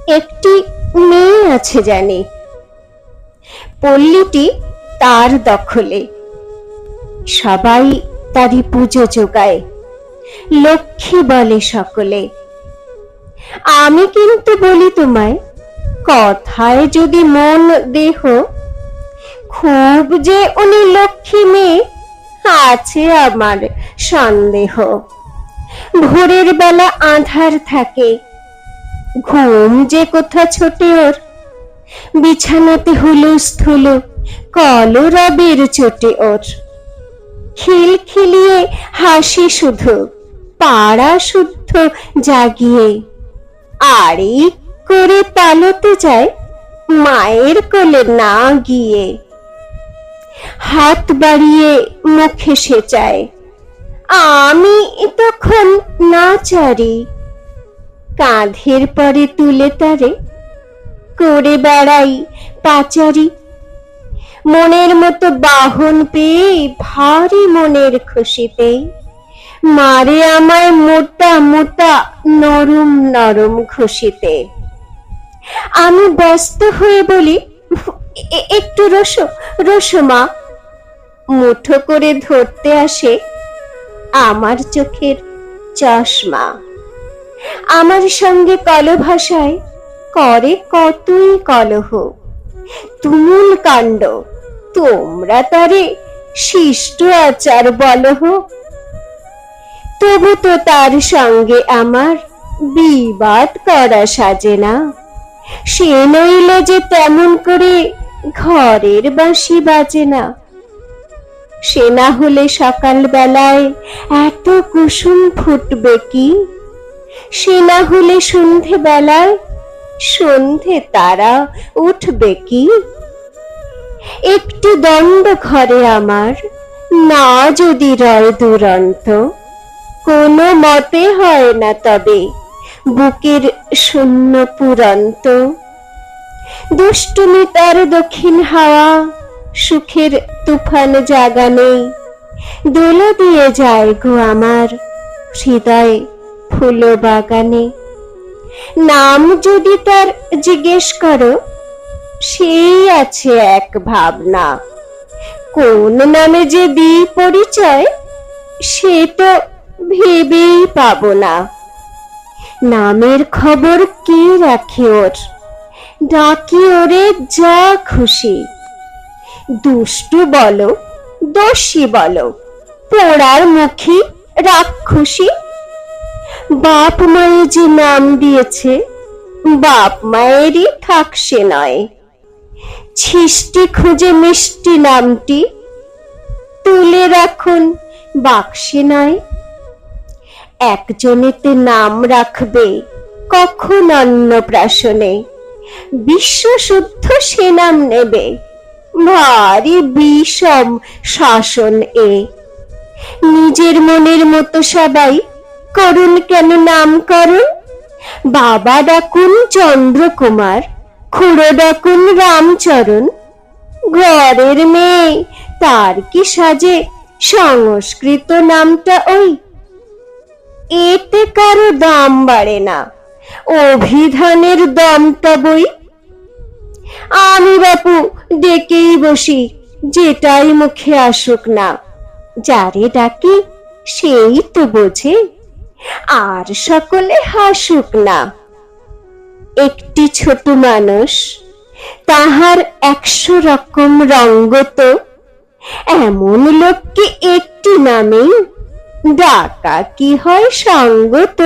একটি মেয়ে আছে জানি, পল্লীটি তার দখলে। সবাই তারই পুজো জোগায়, লক্ষ্মী বলে সকলে। আমি কিন্তু বলি তোমায়, কথায় যদি মন দেহ, খুব যে উনি লক্ষ্মী মেয়ে আছে আমার সন্দেহ। ভোরের বেলা আঁধার থাকে, ঘুম যে কোথা ছোটে ওর, বিছানাতে হুলস্থুল কলরবের চোটে ওর। খিলখিলিয়ে হাসি শুধু পাড়া শুদ্ধ জাগিয়ে, আড়ি করে পালতে যায় মায়ের কোলে না গিয়ে। হাত বাড়িয়ে মুখে সে চায়, আমি তখন না চারি। কাঁধের পরে তুলে তারে করে বেড়াই পাচারি। মনের মতো বাহন পেয়ে ভারী মনের খুশিতে মারে আমায় মোটা মোটা নরম নরম খুশিতে। আমি ব্যস্ত হয়ে বলি, একটু রসো রসো মা। মুঠো করে ধরতে আসে আমার চোখের চশমা। আমার সঙ্গে কলভাষায় করে কতই কলহ, তুমুল কাণ্ড। তোমরা তারে শিষ্ট আচার বলহ। তবু তো তার সঙ্গে আমার বিবাদ করা সাজে না। সে নইল যে তেমন করে ঘরের বাঁশি বাজে না। সে না হলে সকাল বেলায় এত কুসুম ফুটবে কি? সে না হলে সন্ধে বেলায় সন্ধে তারা উঠবে কি? একটি দণ্ড ঘরে আমার না যদি রয় দুরন্ত, কোনো মতে হয় না তবে বুকের শূন্য পুরন্ত। দুষ্টুমি তার দক্ষিণ হাওয়া সুখের তুফান জাগানে, দোলা দিয়ে যায় গো আমার হৃদয় ফুল বাগানে। নাম যদি তার জিজ্ঞেস করো, সেই আছে এক ভাবনা। কোন নামে যে দিই পরিচয়, সে তো ভেবেই পাবো না। নামের খবর কে রাখে ওর, ডাকি ওরে যা খুশি। দুষ্টু বলো দোষী বলো, পোড়ার মুখী রাক্ষসী। বাপ মায়ে যে নাম দিয়েছে, বাপ মায়েরই থাকসে নয়। ছিষ্টি খুঁজে মিষ্টি নামটি তুলে রাখুন বাক্সে নয়। একজনেতে নাম রাখবে কখন অন্নপ্রাশনে, বিশ্ব শুদ্ধ সে নাম নেবে, ভারী বিষম শাসন এ। নিজের মনের মতো সবাই করুন কেন নামকরণ। বাবা ডাকুন চন্দ্রকুমার, খুড়ো ডাকুন রামচরণ। ঘরের মেয়ে তার কি সাজে সংস্কৃত নামটা ওই। এতে কারো দাম বাড়ে না, অভিধানের দামটা বই। আমি বাপু ডেকেই বসি, যেটাই মুখে আসুক না। যারে ডাকি সেই তো বোঝে, আর সকলে হাসুক না। একটি ছোট মানুষ, তাহার 100 রকম রঙ্গত। এমন লোককে একটি নামেই ডাকা কি হয় সঙ্গত?